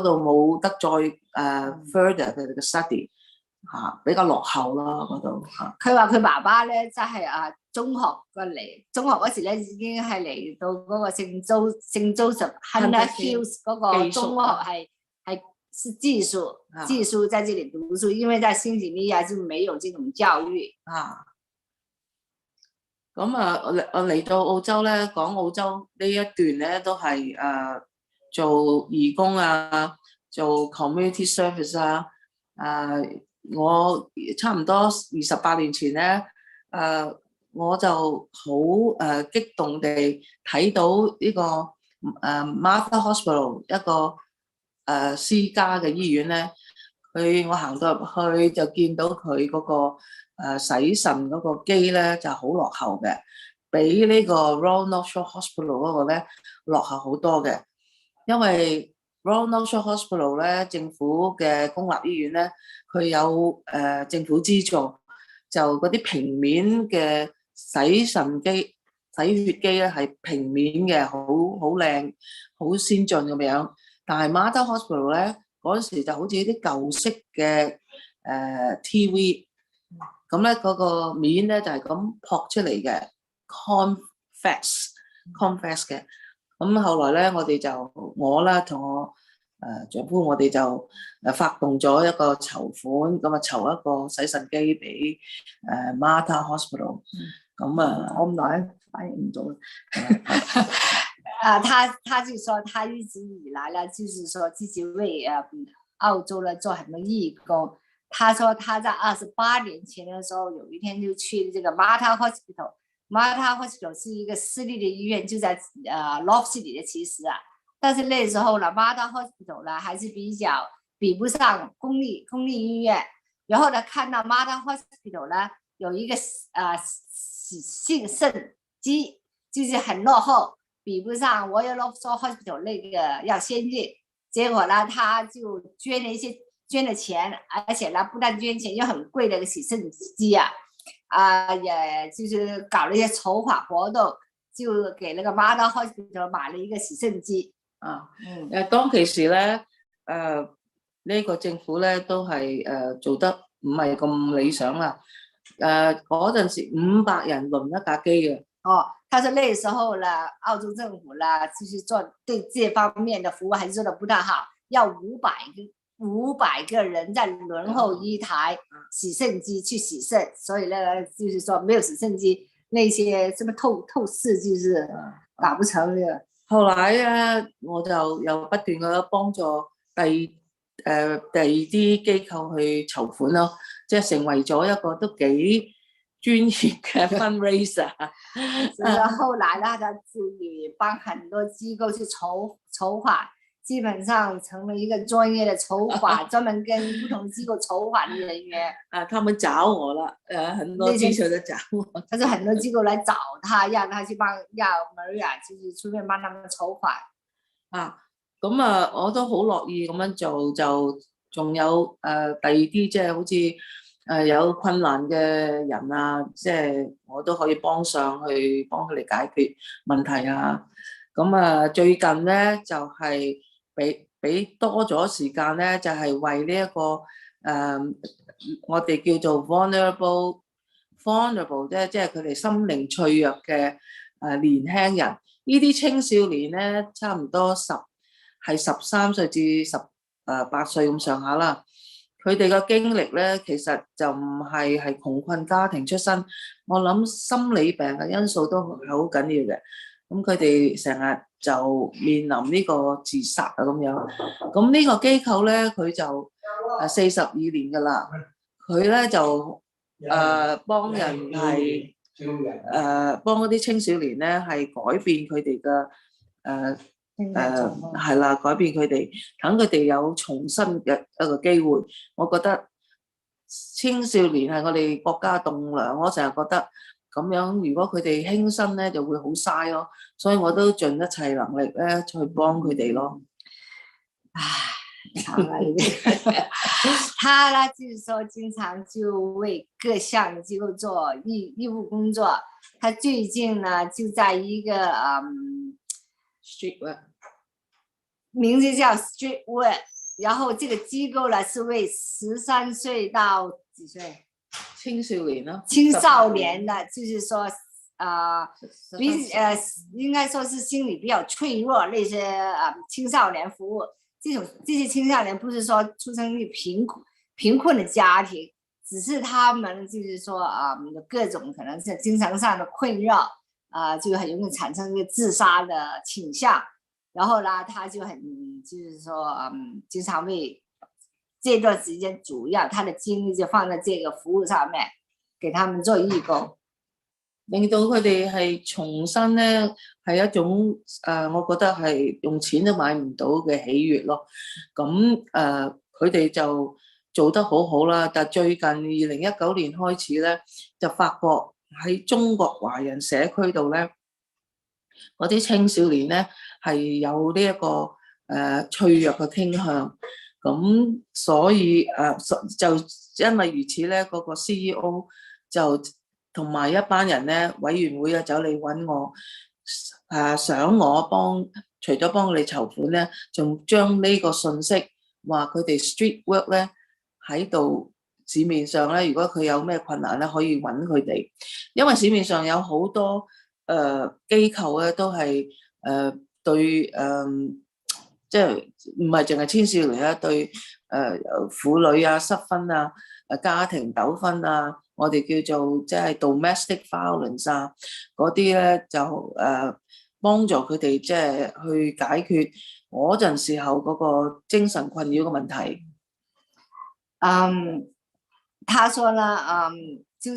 度冇得再further 佢哋嘅 study 比較落後啦嗰度嚇。佢話佢爸爸咧就係中學過嚟，中學嗰時咧已經係嚟到嗰個聖 Joseph Hunter Hills 嗰個中學是寄宿在這裡讀書，因為在新幾內亞就沒有這種教育咁我嚟到澳洲咧，講澳洲呢一段咧都係做義工做 community service 我差唔多28年前咧我就好激動地睇到呢個Mater Hospital 一個私家嘅醫院咧，我行到入去就見到佢嗰個洗腎嗰個機咧就好落後嘅，比呢個 Royal North Shore Hospital 嗰個咧落後好多嘅。因為 Royal North Shore Hospital 咧政府嘅公立醫院咧，佢有政府資助，就嗰啲平面嘅洗腎機、洗血機咧係平面嘅，好靚、好先進咁樣。但係 Mater Hospital 咧嗰陣時就好似啲舊式嘅TV， 咁咧嗰個面咧就係咁撲出嚟嘅 convex 嘅。咁後來咧我哋就我啦同我丈夫我哋就發動咗一個籌款，咁籌一個洗腎機俾Mater Hospital。咁我唔耐反應唔到。他就說他一直以來呢，就是說自己為澳洲呢做很多義工。他說他在28年前的時候，有一天就去這個 Mater Hospital。Mater Hospital 是一個私立的醫院，就在North City 的其實但是那時候呢 Mater Hospital 呢還是比不上公立醫院。然後呢，看到 Mater Hospital 呢有一個洗腎機，就是很落後。比不上 Royal North Shore Hospital 那個要先進，結果呢，他就捐了錢，而且呢，不但捐錢，又很貴的一個洗腎機也就是搞了一些籌款活動，就給那個 Mater Hospital 買了一個洗腎機當其時咧，呢個政府咧都係做得唔係咁理想啦。嗰陣時500人輪一架機嘅。他說那時候呢，澳洲政府呢，就是做對這方面的服務還是做得不太好，要500個人在輪候一台洗腎機去洗腎，所以呢，就是說沒有洗腎機，那些什麼透視就是搞不成嘅。後來咧，我就又不斷咁幫助第二啲機構去籌款咯，即係成為咗一個都幾專業嘅 fundraiser。然後後來呢，他就也幫很多機構去籌款，基本上成了一個專業的籌款，專門跟不同機構籌款的人員。他們找我了，很多機構都找我。他說很多機構來找他，讓他去要 Maria 就是出面幫他們籌款。咁我都好樂意咁樣做，就仲有第二啲即係好似有困難嘅人即係我都可以幫上去幫佢哋解決問題咁最近咧就係俾多咗時間咧，就係為呢一個我哋叫做 vulnerable 即係佢哋心靈脆弱嘅年輕人，呢啲青少年咧差唔多13歲至18歲咁上下啦。佢哋嘅經歷咧，其實就唔係窮困家庭出身，我諗心理病嘅因素都係好緊要嘅。咁佢哋成日就面臨呢個自殺咁樣。咁呢個機構咧，佢就42年噶啦，佢咧就幫人係幫嗰啲青少年咧係改變佢哋嘅係啦，改變佢哋，等佢哋有重新嘅一個機會。我覺得青少年係我哋國家棟樑，我成日覺得咁樣，如果佢哋輕生咧，就會好嘥咯。所以我都盡一切能力咧，去幫佢哋咯。他呢，就是說經常就為各項機構做義務工作。他最近呢，就在一個street work。名字叫 Street Work， 然后这个机构呢是为13岁到几岁？青少年咯，青少年的，就是说应该说是心理比较脆弱那些青少年服务。这些青少年不是说出生于贫困的家庭，只是他们就是说有各种可能是精神上的困扰就很容易产生一个自杀的倾向。然后呢，他就就是说经常为这段时间主要他的精力就放在这个服务上面，给他们做義工，令到佢哋係重新咧係一種我覺得係用錢都買唔到嘅喜悅咯。咁佢哋就做得好好啦，但最近2019年開始咧，就發覺喺中國華人社區度咧，嗰啲青少年咧係有呢一個脆弱嘅傾向。咁所以就因為如此咧，嗰個 CEO 就同埋一班人咧委員會走嚟揾我，想我除咗幫佢哋籌款咧，仲將呢個信息話佢哋 street work 咧喺度市面上咧，如果佢有咩困難咧，可以揾佢哋，因為市面上有好多機構咧都係對即係唔係淨係青少年啦，對婦女失婚家庭糾紛我哋叫做即係 domestic violence 嗰啲咧就幫助佢哋即係去解決嗰陣時候嗰個精神困擾嘅問題。他說呢，就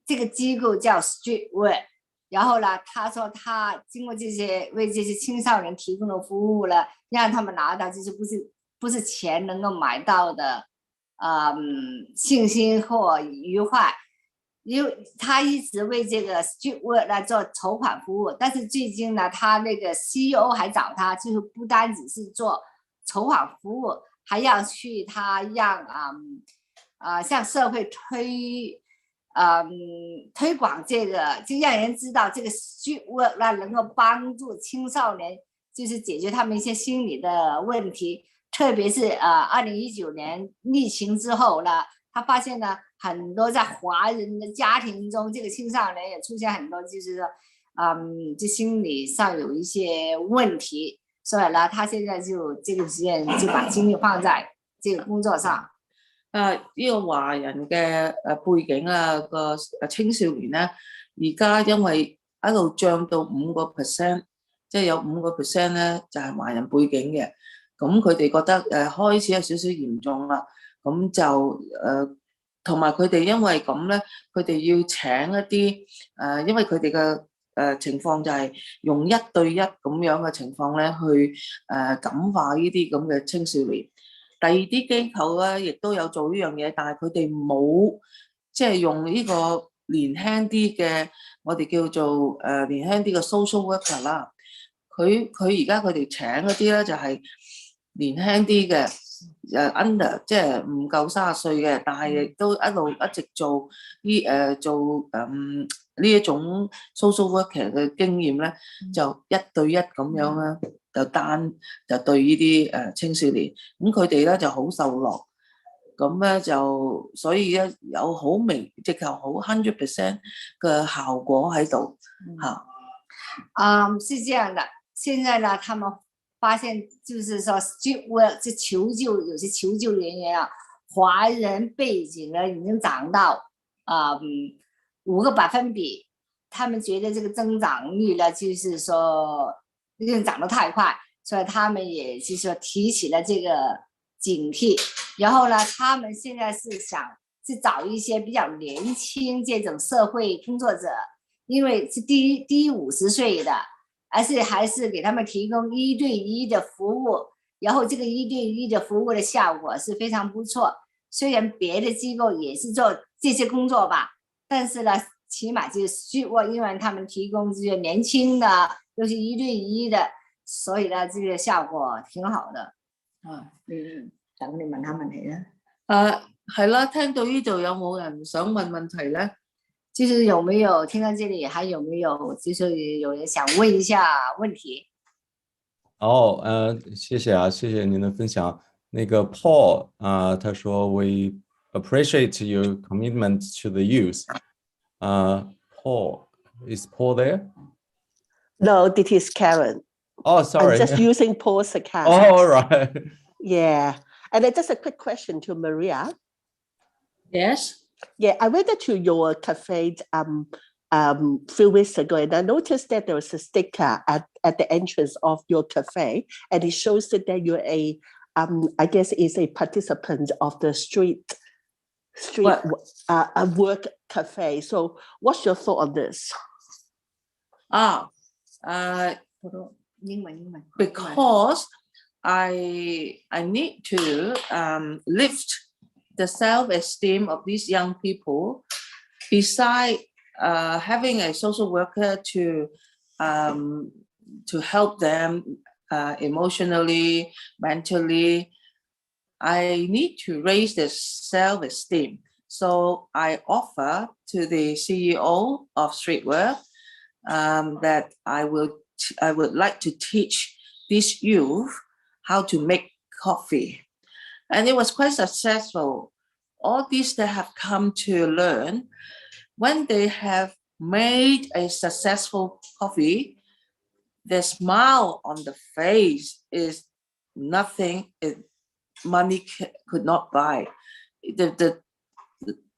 這個機構叫 Street Work， 然後呢，他說他經過為這些青少年提供的服務呢，讓他們拿到就是不是錢能夠買到的信心或愉快。因為他一直為這個 Street Work 來做籌款服務，但是最近呢，他那個 CEO 還找他，就是不單只是做籌款服務，還要去他讓向社會推廣這個，就讓人知道這個 Street Work 能夠幫助青少年，就是解決他們一些心理的問題。特別是2019年疫情之後呢，他發現呢，很多在華人的家庭中，這個青少年也出現很多就是說就心理上有一些問題，所以呢，他現在就這個時間就把精力放在這個工作上。呢個華人嘅背景個青少年咧，而家因為一路漲到5%，即係有5%咧就係華人背景嘅，咁佢哋覺得開始有少少嚴重啦，咁就同埋佢哋因為咁咧，佢哋要請一啲因為佢哋嘅情況就係用1對1咁樣嘅情況咧去感化呢啲咁嘅青少年。第二啲機構咧，亦都有做呢樣嘢，但係佢哋冇即係用呢個年輕啲嘅，我哋叫做年輕啲嘅 social worker 啦。佢而家佢哋請嗰啲咧就係年輕啲嘅under 即係唔夠30歲嘅，但係亦都一直做呢一種 social worker 嘅經驗咧，就1對1咁樣啦。就對呢啲青少年，咁佢哋咧就好受落，咁咧就所以咧有好直頭好100% 嘅效果喺度是這樣的。現在呢，他們發現就是說 street work 就求救，有些求救人員華人背景呢已經漲到5個百分比，他們覺得這個增長率呢，就是說因為漲得太快，所以他們也就是說提起了這個警惕。然後呢，他們現在是想去找一些比較年輕這種社會工作者，因為是低50歲的，而且還是給他們提供1對1的服務。然後這個1對1的服務的效果是非常不錯。雖然別的機構也是做這些工作吧，但是呢，起碼就是因為他們提供這些年輕的。都是1對1的，所以呢，這個效果挺好的。等你問下問題啦。係啦，聽到呢度有冇人想問問題呢？就是有沒有聽到這裡還有沒有就是有人想問一下問題？谢谢啊，谢谢您的分享。那个 Paul 他说 We appreciate your commitment to the youth. Paul, is Paul there? No, this is Karen. Oh, sorry. I'm just using Paul's account. All right. Yeah. And then just a quick question to Maria. Yes. Yeah, I went to your cafe few weeks ago, and I noticed that there was a sticker at the entrance of your cafe, and it shows that you're I guess is a participant of the street work cafe. So what's your thought on this? Because I need to lift the self-esteem of these young people. Beside having a social worker to help them emotionally, mentally, I need to raise the self-esteem. So I offer to the CEO of Streetwork that I would like to teach these youth how to make coffee. And it was quite successful. All these that have come to learn, when they have made a successful coffee, the smile on the face is nothing money could not buy. The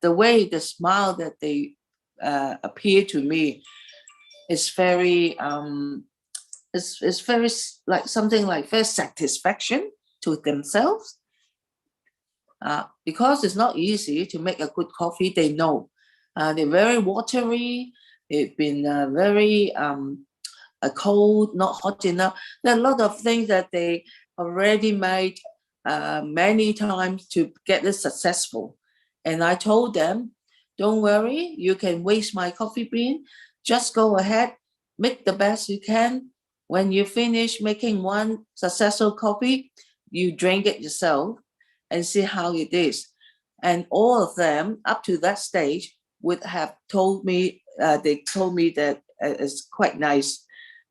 way the smile that they appear to me is very it's very like something like very satisfaction to themselves. Because it's not easy to make a good coffee, they know. They're very watery. They've been very cold, not hot enough. There are a lot of things that they already made many times to get this successful. And I told them, don't worry, you can waste my coffee bean. Just go ahead, make the best you can. When you finish making one successful coffee, you drink it yourself and see how it is. And all of them up to that stage would have told me, they told me that it's quite nice.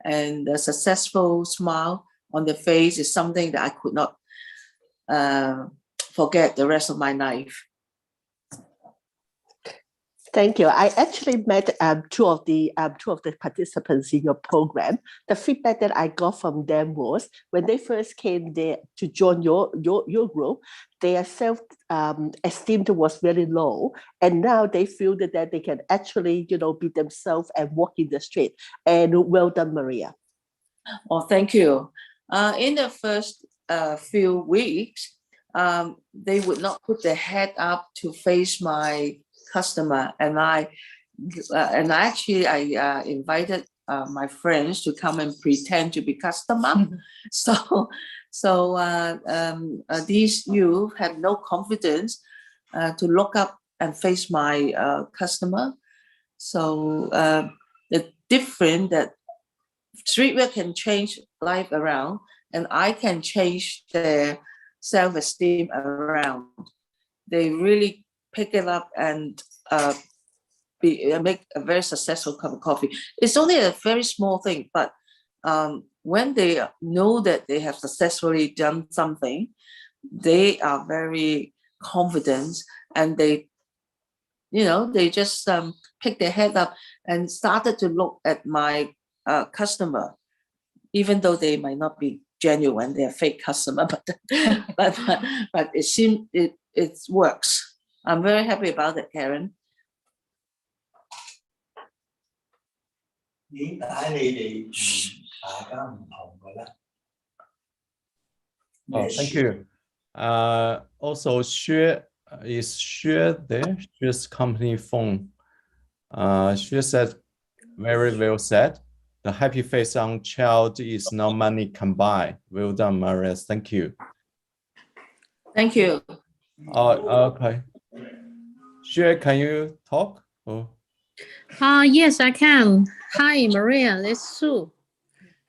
And the successful smile on the face is something that I could not forget the rest of my life. Thank you. I actually met two of the participants in your program. The feedback that I got from them was when they first came there to join your group, their self-esteem was very low, and now they feel that they can actually, be themselves and walk in the street. And well done, Maria. Oh, thank you. In the first few weeks, they would not put their head up to face my customer, and I invited my friends to come and pretend to be customer. So these youth had no confidence to look up and face my customer. So the difference that Streetwear can change life around, and I can change their self-esteem around. They really pick it up and make a very successful cup of coffee. It's only a very small thing, but when they know that they have successfully done something, they are very confident, and they just pick their head up and started to look at my customer, even though they might not be genuine, they're fake customer, but it seems it works. I'm very happy about it, Karen. Thank you. Also, Xue, is Xue there? Xue's company phone. Xue said, very well said. The happy face on child is no money can buy. Well done, Maria. Thank you. Thank you. Okay. Xue, can you talk? Oh. Yes, I can. Hi, Maria. It's Sue.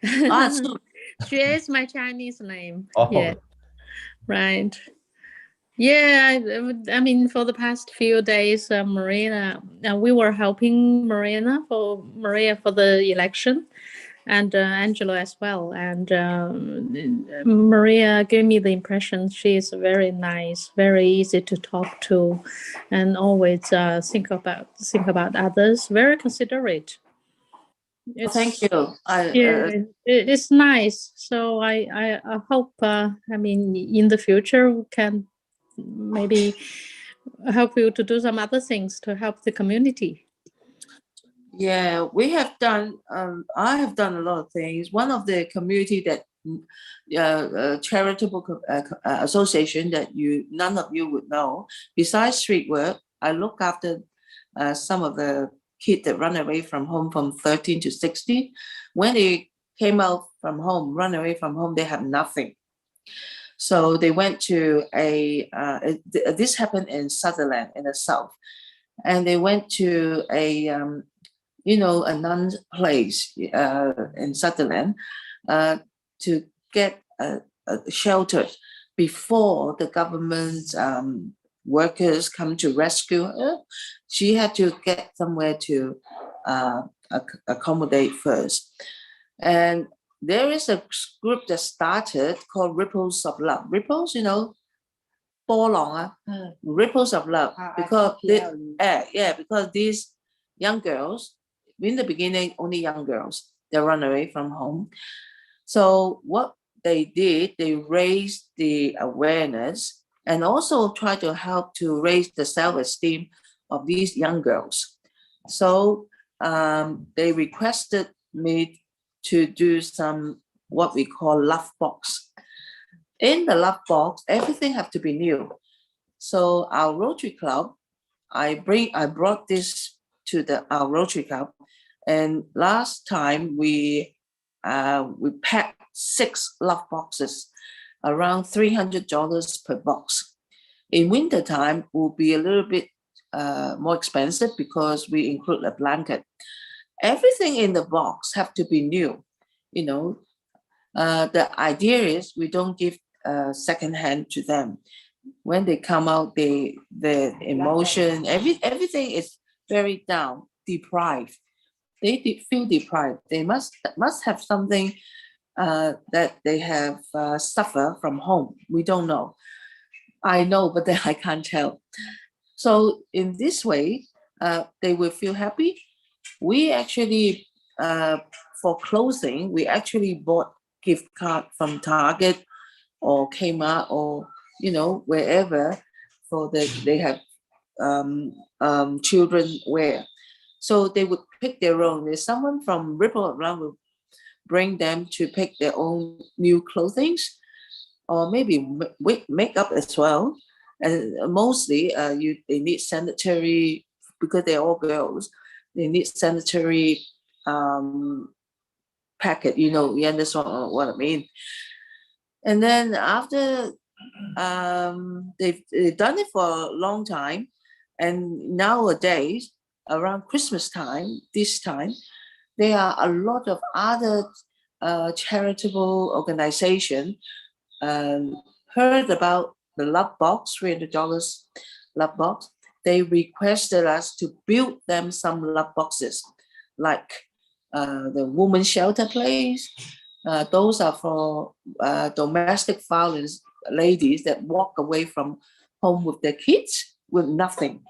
Sue. Xue is my Chinese name. Oh. Yeah. Right. Yeah, I mean, for the past few days, Maria, we were helping Maria for the election. and Angelo as well. And Maria gave me the impression she is very nice, very easy to talk to, and always think about others. Very considerate. Thank you. It's nice. So I hope. I mean, in the future, we can maybe help you to do some other things to help the community. Yeah, we have done. I have done a lot of things. One of the community that charitable association that none of you would know. Besides street work, I look after some of the kids that run away from home from 13 to 16. When they came out from home, run away from home, they have nothing. So they went to this happened in Sutherland in the south, and they went to a nun place in Sutherland to get a shelter before the government workers come to rescue her. She had to get somewhere to accommodate first. And there is a group that started called Ripples of Love. Ripples,波浪, Ripples of Love. Because because these young girls, in the beginning, only young girls, they run away from home. So what they did, they raised the awareness and also try to help to raise the self-esteem of these young girls. So they requested me to do some what we call love box. In the love box, everything have to be new. So our Rotary Club, I brought this to our Rotary Club, and last time we packed 6 love boxes, around $300 per box. In winter time, will be a little bit more expensive because we include a blanket. Everything in the box have to be new. The idea is we don't give second hand to them. When they come out, the emotion, everything is very down, deprived. They feel deprived. They must have something that they have suffered from home. We don't know. I know, but then I can't tell. So in this way, they will feel happy. We actually, for clothing, we actually bought gift card from Target or Kmart or wherever they have children wear. So they would pick their own. There's someone from Ripple of Love will bring them to pick their own new clothing, or maybe makeup as well. And mostly, they need sanitary, because they're all girls. They need sanitary packet. You understand what I mean. And then after they've done it for a long time, and nowadays around Christmas time, this time, there are a lot of other charitable organizations heard about the love box, $300 love box. They requested us to build them some love boxes, like the women's shelter place. Those are for domestic violence ladies that walk away from home with their kids with nothing.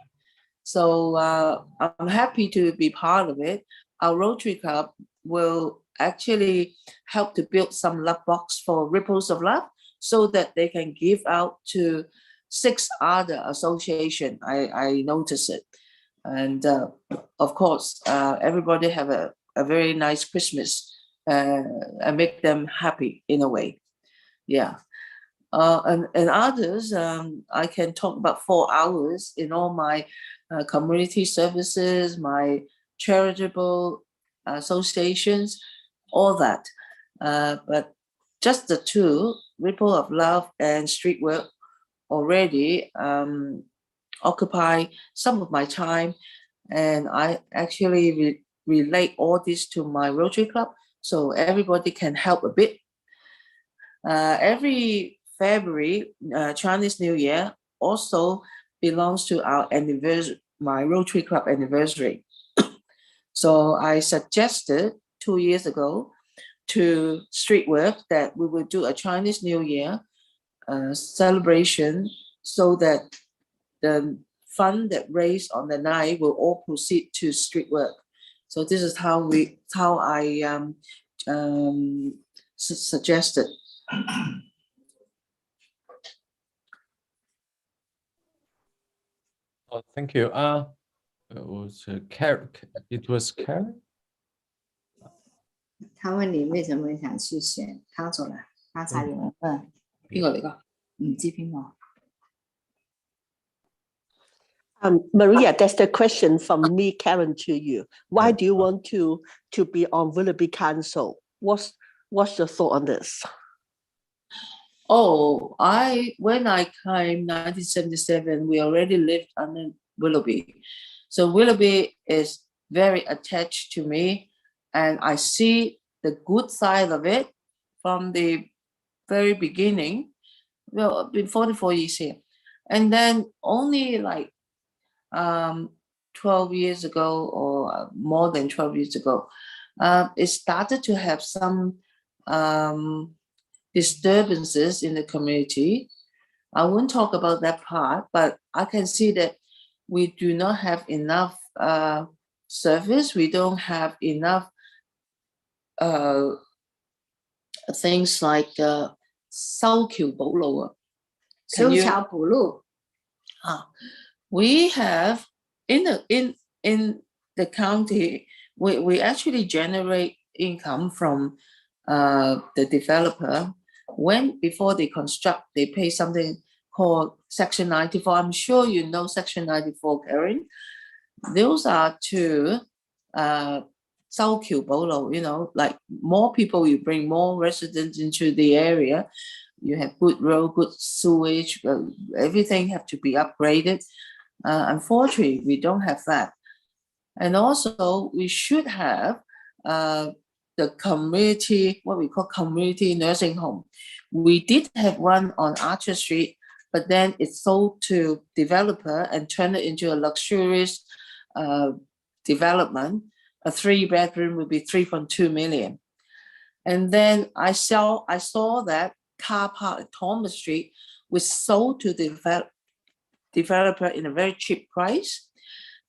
So I'm happy to be part of it. Our Rotary Club will actually help to build some love box for Ripples of Love so that they can give out to 6 other associations. I noticed it. And of course, everybody have a very nice Christmas and make them happy in a way. Yeah. And others, I can talk about 4 hours in all my community services, my charitable associations, all that. But just the 2, Ripple of Love and Street Work, already occupy some of my time. And I actually relate all this to my Rotary Club, so everybody can help a bit. Every February, Chinese New Year also belongs to our anniversary, my Rotary Club anniversary. So I suggested 2 years ago to street work that we will do a Chinese New Year celebration, so that the fund that raised on the night will all proceed to street work. So this is how I suggested. Oh, thank you. It was Karen. 他问你为什么想去选council了？刚才有人问，邊個嚟㗎？唔知邊個？ Maria, that's the question from me, Karen, to you. Why do you want to be on Willoughby Council? What's your thought on this? Oh, when I came 1977, we already lived under Willoughby. So Willoughby is very attached to me, and I see the good side of it from the very beginning. Well, I've been 44 years here. And then only like 12 years ago, or more than 12 years ago, it started to have some disturbances in the community. I won't talk about that part, but I can see that we do not have enough service. We don't have enough things like 修橋補路啊。修橋補路。We have in the county, we actually generate income from the developer. Before they construct, they pay something called Section 94. I'm sure you know Section 94, Karen. Those are to 修橋補路, like more people, you bring more residents into the area. You have good road, good sewage, everything have to be upgraded. Unfortunately, we don't have that. And also, we should have the community, what we call community nursing home. We did have one on Archer Street, but then it's sold to developer and turned it into a luxurious development. A 3-bedroom would be 3.2 million. And then I saw that car park at Thomas Street was sold to the developer in a very cheap price.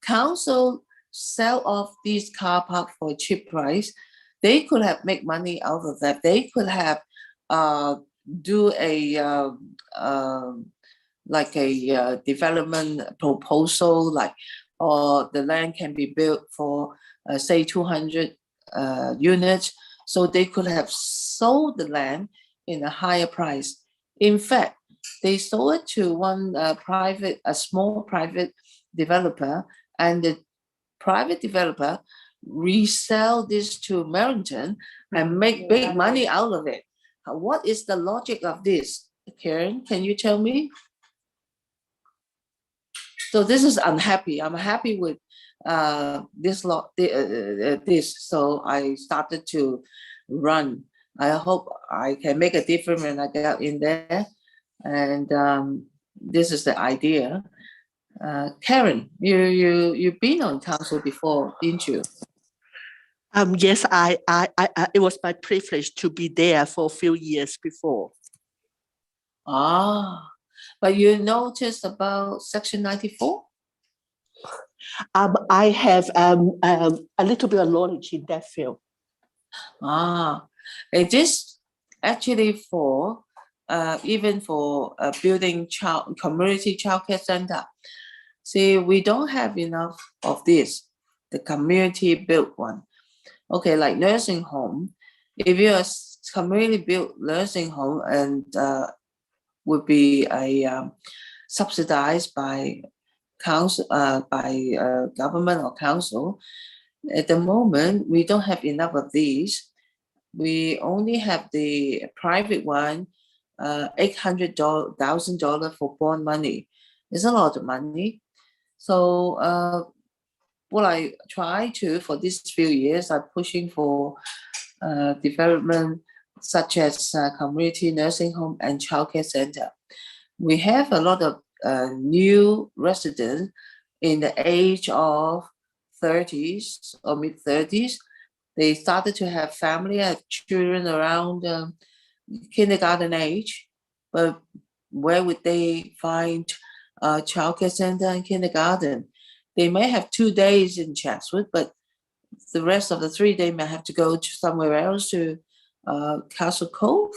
Council sell off these car park for a cheap price. They could have make money out of that. They could have do a like a development proposal, like, or the land can be built for say 200 units. So they could have sold the land in a higher price. In fact, they sold it to one a small private developer, and the private developer resell this to Merrington and make big money out of it. What is the logic of this? Karen, can you tell me? So this is unhappy. I'm happy with this. So I started to run. I hope I can make a difference when I get in there. And this is the idea. Karen, you've been on council before, didn't you? Yes, I it was my privilege to be there for a few years before. But you noticed about Section 94? I have a little bit of knowledge in that field. It is actually for even for building community childcare center. See, we don't have enough of this, the community built one. Okay, like nursing home. If you're a community built nursing home and would be subsidized by council, by government or council. At the moment, we don't have enough of these. We only have the private one, $800,000 for bond money. It's a lot of money. So what I try to, for these few years, I'm pushing for development such as community nursing home and childcare center. We have a lot of new residents in the age of 30s or mid-30s. they started to have family, have children around kindergarten age, but where would they find a childcare center and kindergarten? They may have 2 days in Chatswood, but the rest of the 3 days may have to go to somewhere else to Castle Cove.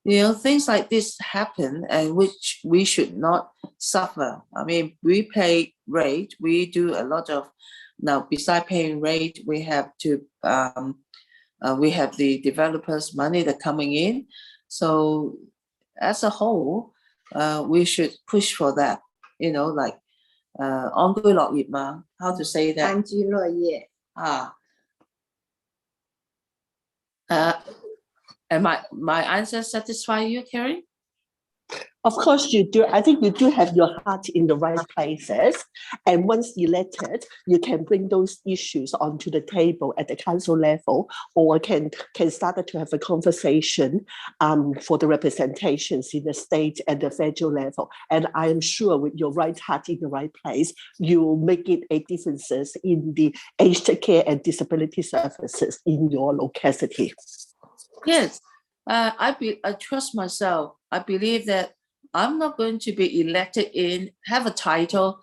You know, things like this happen, and which we should not suffer. I mean, we pay rate. We do a lot of now. Besides paying rate, we have to we have the developers' money that coming in. So as a whole, we should push for that. You know, like 安居樂業嘛. How to say that? 安居樂業. And my answer satisfy you, Karen? Of course you do. I think you do have your heart in the right places. And once elected, you can bring those issues onto the table at the council level, or can start to have a conversation for the representations in the state and the federal level. And I am sure with your right heart in the right place, you will make it a differences in the aged care and disability services in your locality. Yes, I trust myself. I believe that I'm not going to be elected in, have a title,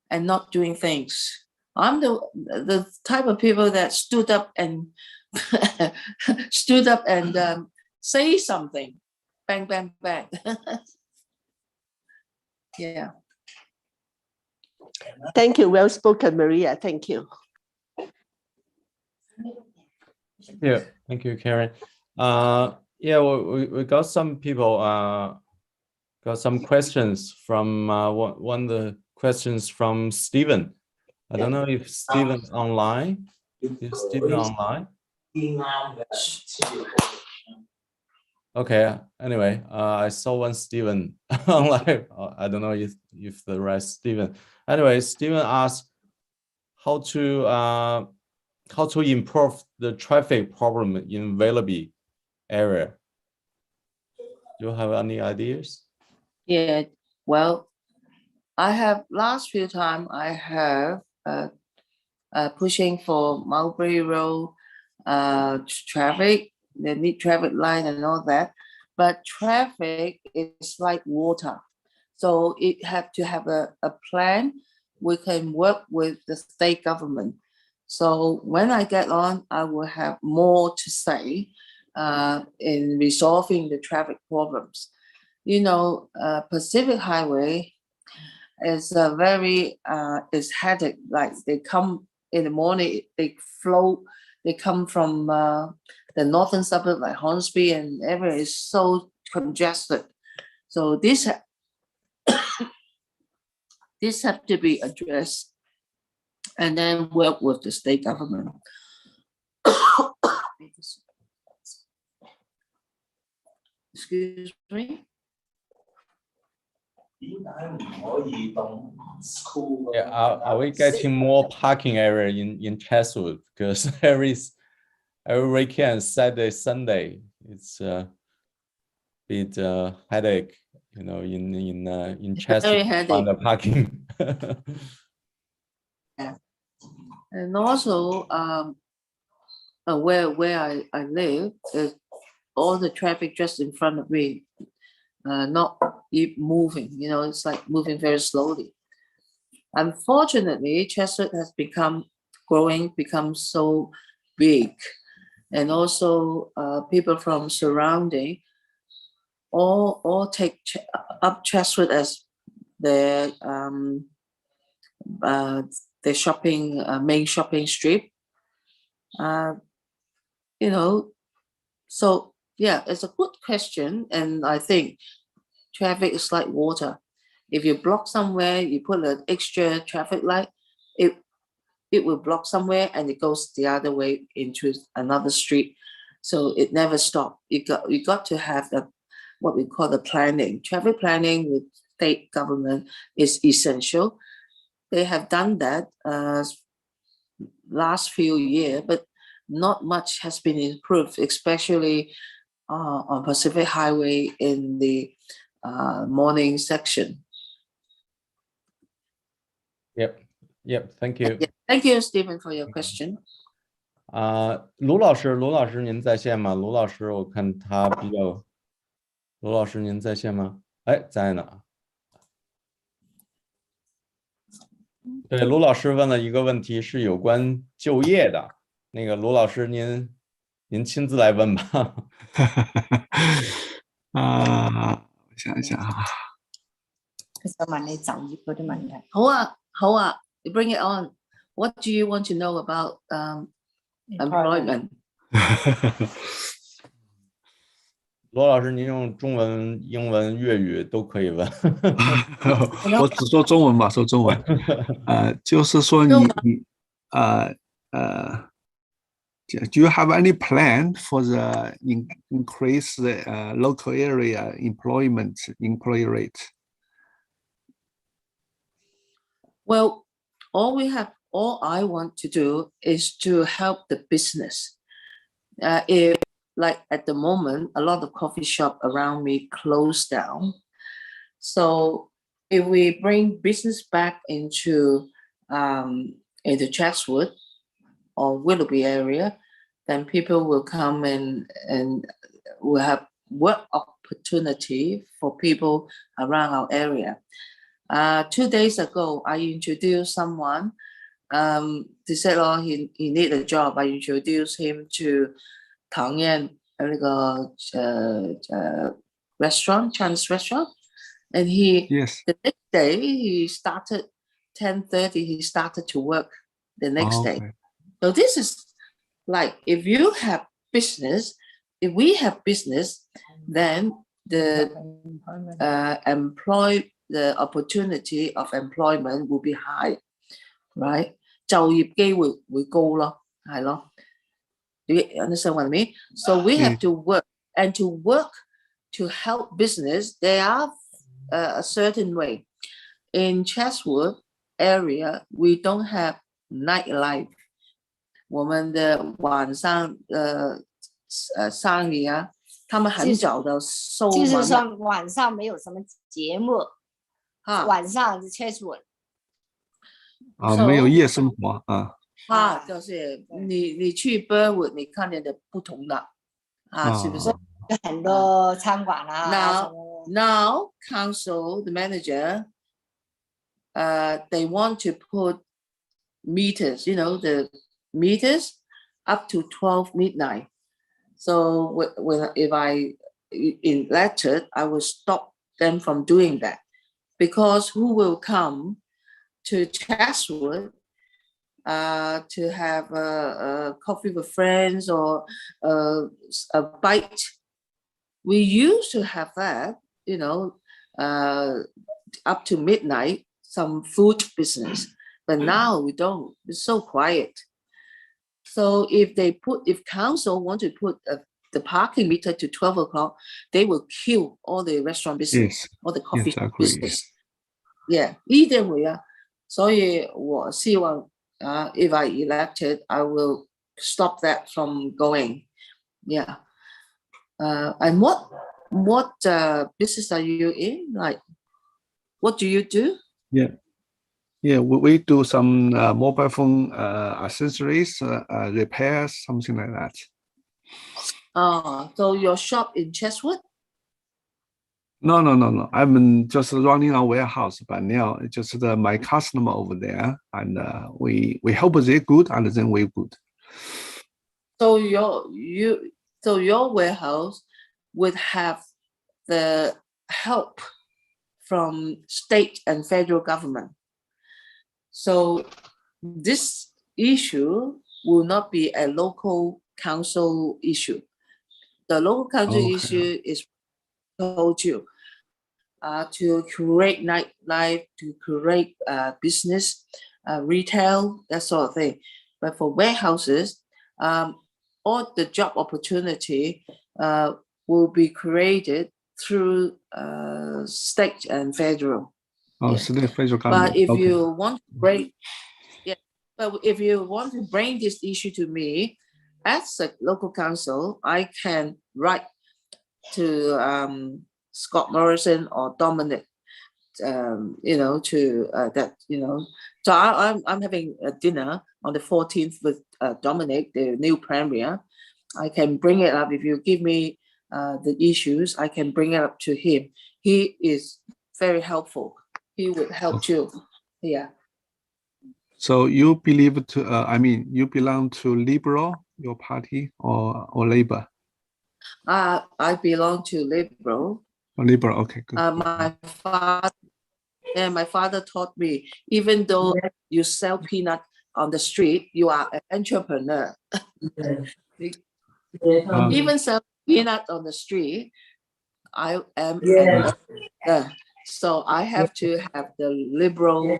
and not doing things. I'm the type of people that stood up and say something. Bang, bang, bang. Yeah. Thank you. Well spoken, Maria. Thank you. Yeah, thank you, Karen. Yeah, we got some people got some questions from one of the questions from Stephen. I don't know if Stephen's online. Is Stephen online? Okay, anyway, I saw one Stephen online. I don't know if the rest Stephen. Anyway, Stephen asked how to improve the traffic problem in Willoughby area. Do you have any ideas? Yeah, well, I have last few time I have pushing for Mulberry Road traffic. They need traffic light and all that, but traffic is like water, so it have to have a plan. We can work with the state government. So when I get on, I will have more to say in resolving the traffic problems. You know, Pacific Highway is a very is headache. Like they come in the morning, they flow. They come from the northern suburb like Hornsby, and everywhere is so congested. So this this have to be addressed, and then work with the state government. Excuse me. Yeah, are we getting more parking area in Chatswood? Because every weekend, Saturday, Sunday, it's a bit headache, you know, in Chatswood on the parking. Yeah. And also, where I live, all the traffic just in front of me, not moving, you know, it's like moving very slowly. Unfortunately, Chatswood has become so big, and also people from surrounding all take up Chatswood as their shopping main shopping strip. You know, so yeah, it's a good question, and I think traffic is like water. If you block somewhere, you put an extra traffic light, it will block somewhere and it goes the other way into another street. So it never stops. You got to have what we call the planning. Traffic planning with state government is essential. They have done that last few years, but not much has been improved, especially on Pacific Highway in the morning section. Yep. Thank you. Thank you, Stephen, for your question. 卢老师您在线吗？卢老师，我看他比较，卢老师您在线吗？哎，在呢。对，卢老师问了一个问题，是有关就业的。那个卢老师您亲自来问吧。我想一下啊。好啊 you bring it on. What do you want to know about employment? 罗老师，您用中文、英文、粤语都可以问。我只说中文吧，说中文。就是说你do you have any plan for the increase the local area employee rate? Well, all I want to do is to help the business. If like at the moment, a lot of coffee shop around me closed down. So if we bring business back into Chatswood or Willoughby area, then people will come and will have work opportunity for people around our area. 2 days ago, I introduced someone. They said, "Oh, he need a job." I introduced him to Tang Yan, restaurant, Chinese restaurant, and the next day he started 10:30. He started to work the next day. So this is like if we have business, then the the opportunity of employment will be high, right? 就業機會會高咯，係咯。Do you understand what I mean? So we have to work, and to work to help business, there are a certain way. In Chatswood area, we don't have nightlife. 我們的晚上生意啊，他們很早就收完了。就是說晚上沒有什麼節目，晚上是 Chatswood。沒有夜生活就是你去 Burwood 你看見的不同的是不是？有很多餐館啦。Now council the manager, they want to put meters, the meters up to 12 midnight. So if I elected, I will stop them from doing that, because who will come to Chatswood to have a coffee with friends or a bite? We used to have that, up to midnight, some food business, but now we don't. It's so quiet. So if council want to put the parking meter to 12 o'clock, they will kill all the restaurant business, all the coffee business. Yeah, 一定會啊。所以我希望if I elected, I will stop that from going. Yeah. And what business are you in? Like, what do you do? Yeah, we do some mobile phone accessories, repairs, something like that. So your shop in Chatswood? No. I'm just running a warehouse, but now it's just my customer over there, and we hope they're good, and then we're good. So your warehouse would have the help from state and federal government. So this issue will not be a local council issue. The local council issue is told you to create nightlife, to create business, retail, that sort of thing. But for warehouses, all the job opportunity will be created through state and federal. State federal government. But if you want to bring this issue to me as a local council, I can write to Scott Morrison or Dominic, So I'm having a dinner on the 14th with Dominic, the new premier. I can bring it up. If you give me the issues, I can bring it up to him. He is very helpful. He would help you. Yeah. So you believe to, you belong to Liberal, your party, or Labour? I belong to Liberal. Oh, Liberal, okay, good. My father taught me, even though you sell peanut on the street, you are an entrepreneur. Even sell peanut on the street, I am an entrepreneur. So I have to have the liberal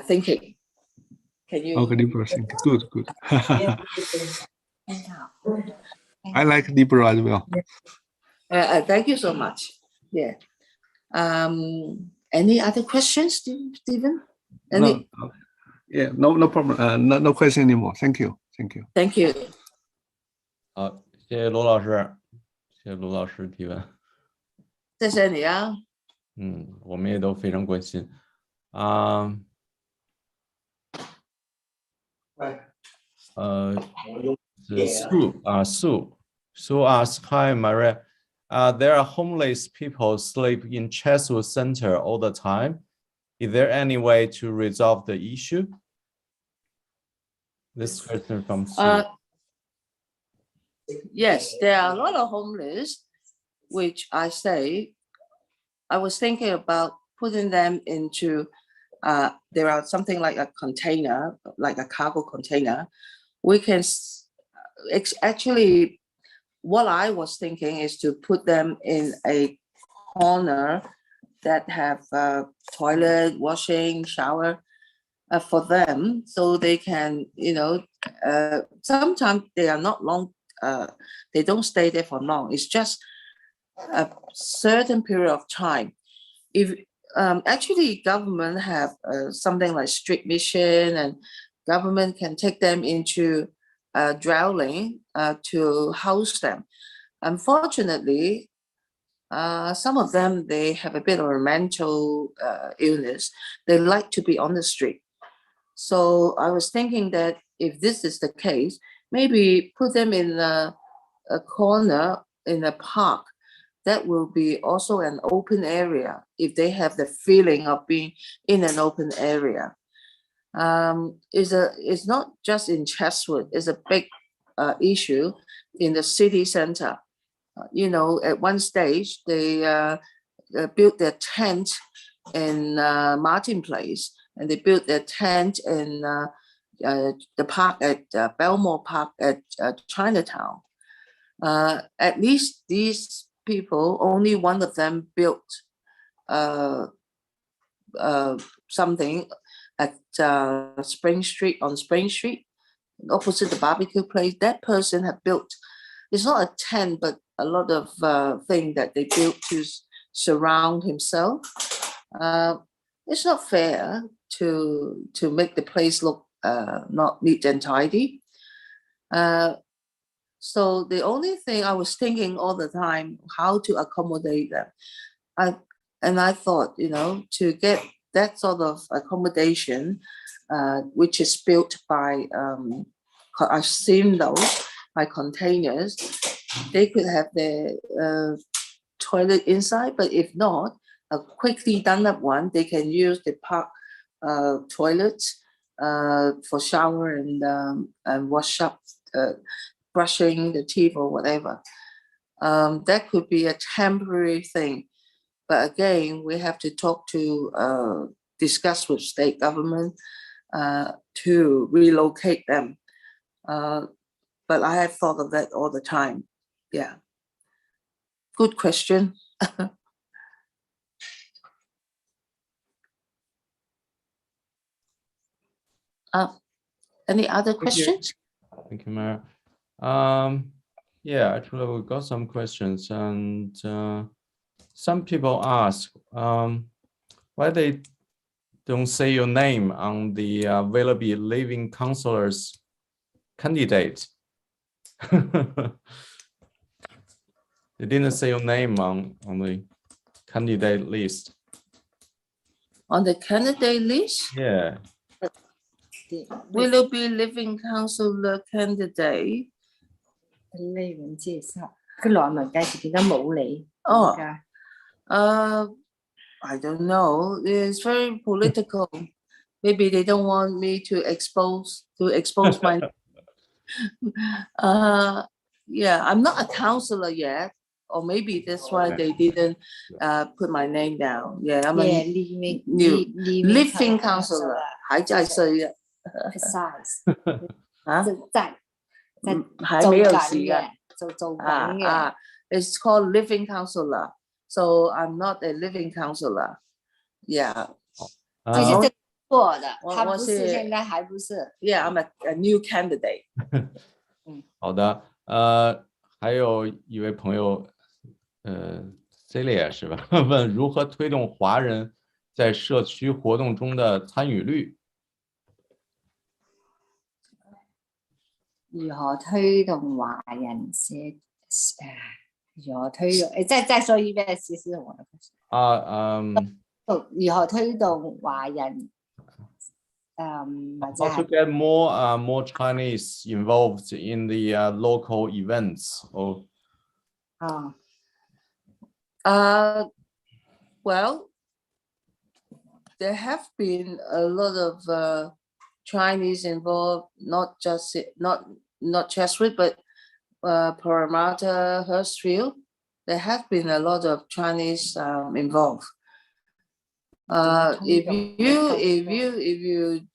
thinking. Can you? Okay, liberal thinking. Good, good. I like liberal as well. Thank you so much. Yeah. Any other questions, Stephen? Any? No, yeah, no problem. No question anymore. Thank you. Thank you. Thank you. 好，谢谢罗老师，谢谢卢老师提问。谢谢你啊。我们也都非常关心。Sue asks, "Hi, Maria. There are homeless people sleep in Chatswood Center all the time. Is there any way to resolve the issue?" This question from Sue. Yes, there are a lot of homeless, which I was thinking about putting them into, there are something like a container, like a cargo container. We can, actually, what I was thinking is to put them in a corner that have toilet, washing, shower for them, so they can, sometimes they are not long, they don't stay there for long. It's just a certain period of time. If actually government have something like street mission, and government can take them into dwelling to house them. Unfortunately, some of them, they have a bit of a mental illness. They like to be on the street. So I was thinking that if this is the case, maybe put them in a corner in a park. That will be also an open area if they have the feeling of being in an open area. It's not just in Chatswood, it's a big issue in the city center. At one stage, they built their tent in Martin Place, and they built their tent in the park at Belmore Park at Chinatown. At least these people, only one of them built something at Spring Street, opposite the barbecue place. That person had built, it's not a tent, but a lot of things that they built to surround himself. It's not fair to make the place look not neat and tidy. So the only thing I was thinking all the time, how to accommodate them. I thought, to get that sort of accommodation, which is built by, I've seen those, by containers, they could have their toilet inside, but if not, a quickly done up one, they can use the park toilets for shower and wash up, brushing the teeth or whatever. That could be a temporary thing. But again, we have to talk to, discuss with state government to relocate them. But I have thought of that all the time. Yeah. Good question. Any other questions? Thank you, Maria. Yeah, actually, we got some questions, and some people ask why they don't say your name on the Willoughby Living Councillors candidate. They didn't say your name on the candidate list. On the candidate list? Yeah. Willoughby Living Councillor candidate. 內容介紹，個內文介紹點解冇你？哦I don't know. It's very political. Maybe they don't want me to expose my. Yeah, I'm not a councillor yet, or maybe that's why they didn't put my name down. Yeah, I'm a living councillor. 還在歲嘅。嚇？還沒有時間。做緊嘅。It's called living councillor. So I'm not a living councillor. Yeah. 這是正錯的，他不是，現在還不是。Yeah, I'm a new candidate. 好的，還有一位朋友，Celia 是吧？問如何推動華人在社區活動中的參與率？如何推動華人如何推動？再說一遍，其實我如何推動華人？How to get more Chinese involved in the local events? Well, there have been a lot of Chinese involved, not Cheswick, but Parramatta, Hurstville. There have been a lot of Chinese involved. If you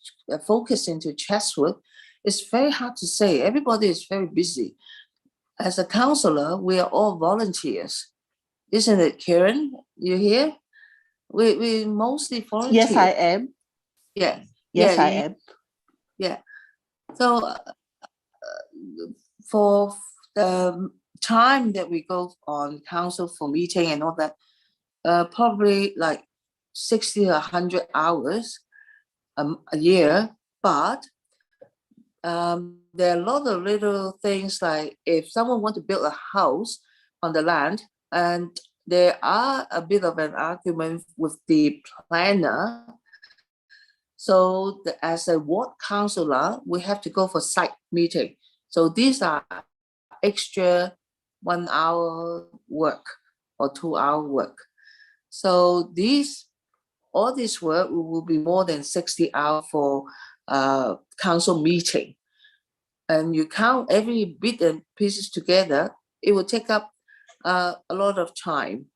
focus into Cheswick, it's very hard to say. Everybody is very busy. As a councillor, we are all volunteers, isn't it, Karen? You here? We mostly volunteers. Yes, I am. Yeah. Yes, I am. Yeah. So for the time that we go on council for meeting and all that, probably like 60 or 100 hours a year, but there are a lot of little things like if someone wants to build a house on the land and there are a bit of an argument with the planner, so as a ward councillor, we have to go for site meeting. So these are extra 1 hour work or 2 hour work. So all this work will be more than 60 hours for council meeting. And you count every bit and pieces together, it will take up a lot of time.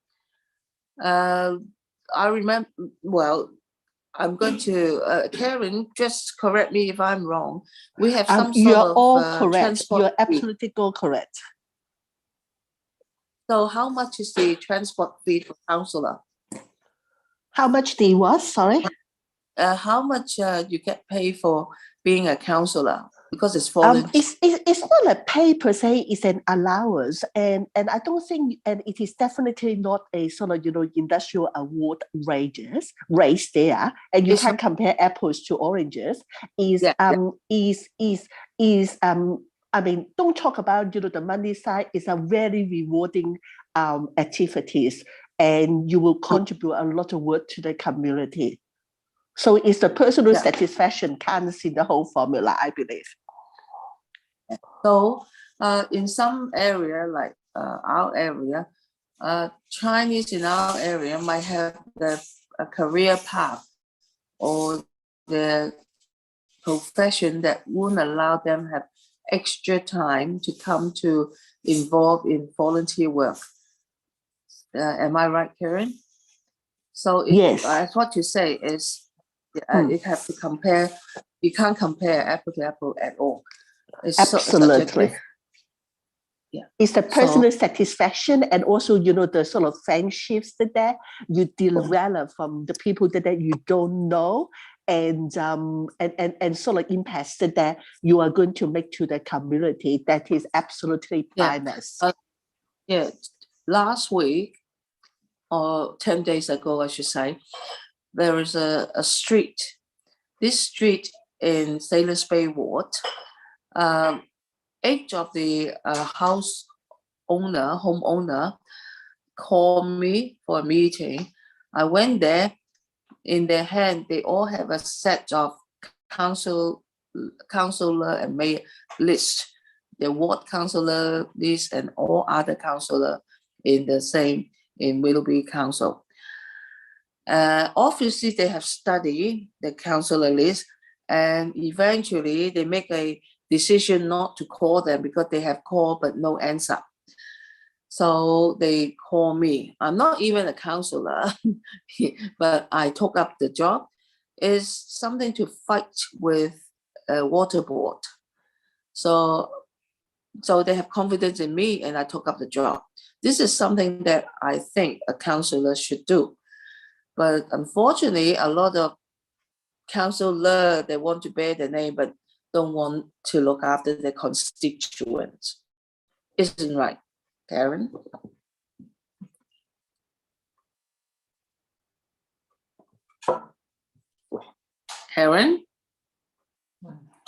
I remember, well, I'm going to, Karen, just correct me if I'm wrong. We have some you're sort of all correct. transport You're fee. absolutely all correct. So how much is the transport fee for councillor? How much they was? Sorry? How much you get paid for being a councillor? Because it's volunteer. It's not a pay per se, it's an allowance. And I don't think, and it is definitely not a sort of, industrial award race there. And you can't compare apples to oranges. I mean, don't talk about, the money side. It's a very rewarding activities, and you will contribute a lot of work to the community. So it's the personal satisfaction counts in the whole formula, I believe. So in some area, like our area, Chinese in our area might have a career path or the profession that won't allow them to have extra time to come to involve in volunteer work. Am I right, Karen? So yes, what you say is you have to compare. You can't compare apple to apple at all. It's absolutely. It's the personal satisfaction and also, the sort of friendships that you develop from the people that you don't know, and sort of impacts that you are going to make to the community. That is absolutely priceless. Last week, or 10 days ago, I should say, there was a street. This street in Sailors Bay Ward, 8 of the homeowner called me for a meeting. I went there. In their hand, they all have a set of council councillor and mayor list, the ward councillor list, and all other councillor in Willoughby Council. Obviously, they have studied the councillor list, and eventually they make a decision not to call them because they have called but no answer. So they call me. I'm not even a councillor, but I took up the job. It's something to fight with a water board. So they have confidence in me, and I took up the job. This is something that I think a councillor should do. But unfortunately, a lot of councillors, they want to bear the name, but don't want to look after their constituents. Isn't right, Karen? Karen?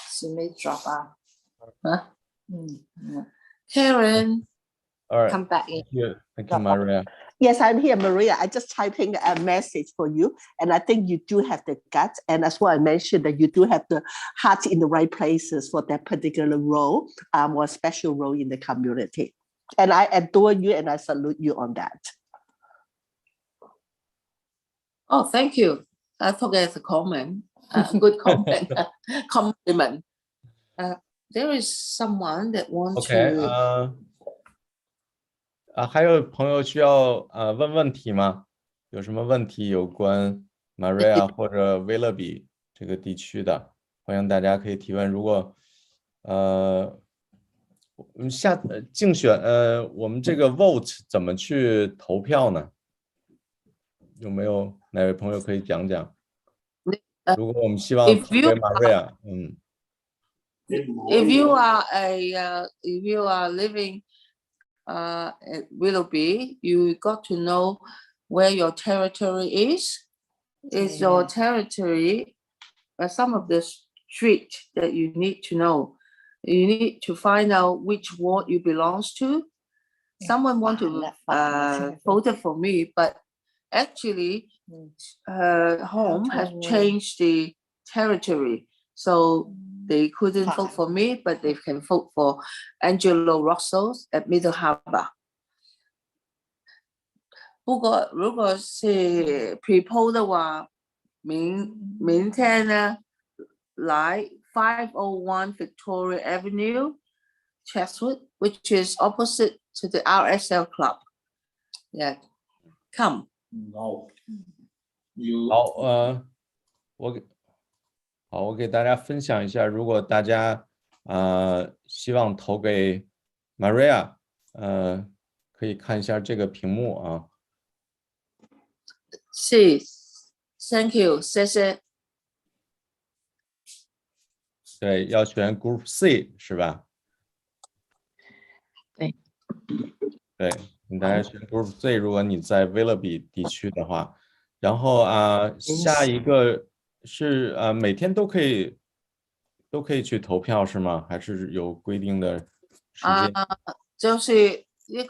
She may drop out. Huh? Karen? All right. Come back in. Thank you, Maria. Yes, I'm here, Maria. I just typing a message for you, and I think you do have the guts, and as well I mentioned that you do have the heart in the right places for that particular role, or special role in the community. And I adore you, and I salute you on that. Oh, thank you. I forget the comment. Good comment. Compliment. There is someone that wants to. 还有朋友需要问问题吗？有什么问题有关 Maria 或者威勒比这个地区的，欢迎大家可以提问。如果我们竞选我们这个 vote 怎么去投票呢？有没有哪位朋友可以讲讲？如果我们希望投给 Maria， If you are living at Willoughby, you got to know where your territory is. Is your territory some of the street that you need to know? You need to find out which ward you belongs to. Someone want to vote for me, but actually her home has changed the territory, so they couldn't vote for me, but they can vote for Angelo Russell at Middle Harbour. 不过如果是 pre-poll 的话，明天呢来501 Victoria Avenue, Chatswood, which is opposite to the RSL Club. Yeah, come. No.好，我给大家分享一下，如果大家希望投给 Maria，可以看一下这个屏幕啊。是 ，Thank you， 谢谢。对，要选 Group C 是吧？对。对，请大家选 Group C， 如果你在威勒比地区的话。然后下一个是每天都可以去投票是吗？还是有规定的时间？就是那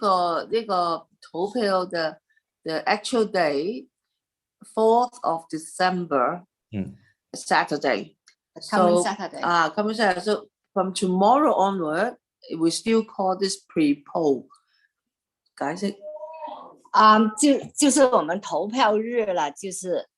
个投票的 the actual day 4th of December, Saturday. Coming Saturday. Coming Saturday. So from tomorrow onward, we still call this pre-poll. 解釋。就是我们投票日了，就是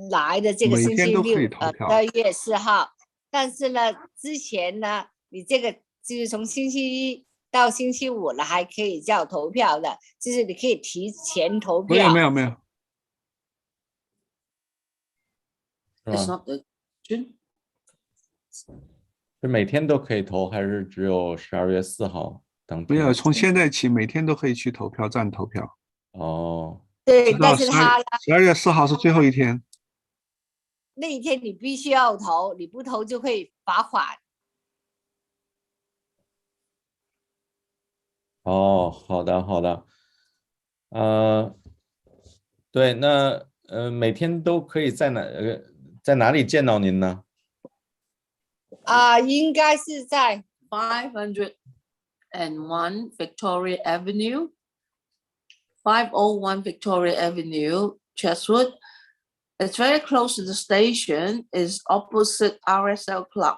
来的这个星期六，2月4号。但是呢，之前呢，你这个就是从星期一到星期五了，还可以叫投票的，就是你可以提前投票。没有。是每天都可以投，还是只有12月4号？没有，从现在起每天都可以去投票站投票。哦，对，但是他12月4号是最后一天。那一天你必须要投，你不投就会罚款。哦，好的。对，那每天都可以在哪里见到您呢？应该是在501 Victoria Avenue, 501 Victoria Avenue, Chatswood. It's very close to the station. Is opposite RSL Club.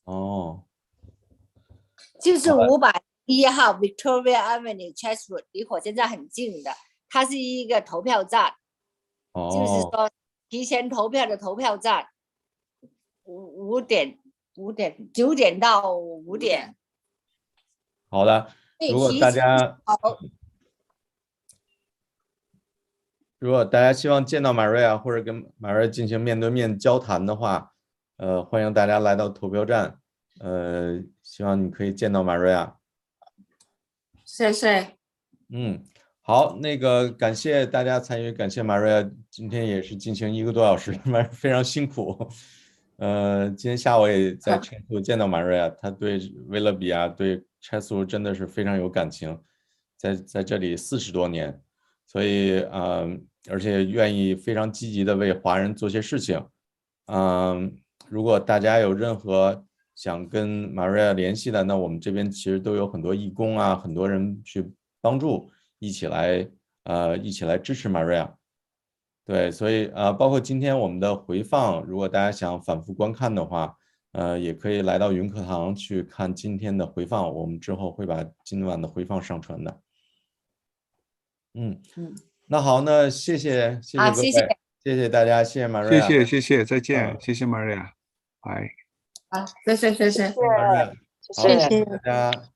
哦，就是501号 Victoria Avenue Chatswood， 离火车站很近的。它是一个投票站，就是说提前投票的投票站。9点到5点。好的，如果大家希望见到 Maria 或者跟 Maria 进行面对面交谈的话，欢迎大家来到投票站，希望你可以见到 Maria。谢谢。好，那个感谢大家参与，感谢 Maria 今天也是进行1个多小时，非常辛苦。今天下午也在Chatswood见到 Maria， 她对Willoughby啊，对Chatswood真的是非常有感情，在这里40多年，所以而且愿意非常积极的为华人做些事情。如果大家有任何想跟 Maria 联系的，那我们这边其实都有很多义工啊，很多人去帮助，一起来支持 Maria。对，所以包括今天我们的回放，如果大家想反复观看的话，也可以来到云课堂去看今天的回放，我们之后会把今晚的回放上传的。那好，那谢谢各位，谢谢大家，谢谢 Maria， 谢谢，再见，谢谢 Maria， 拜。好，谢谢 Maria， 谢谢大家。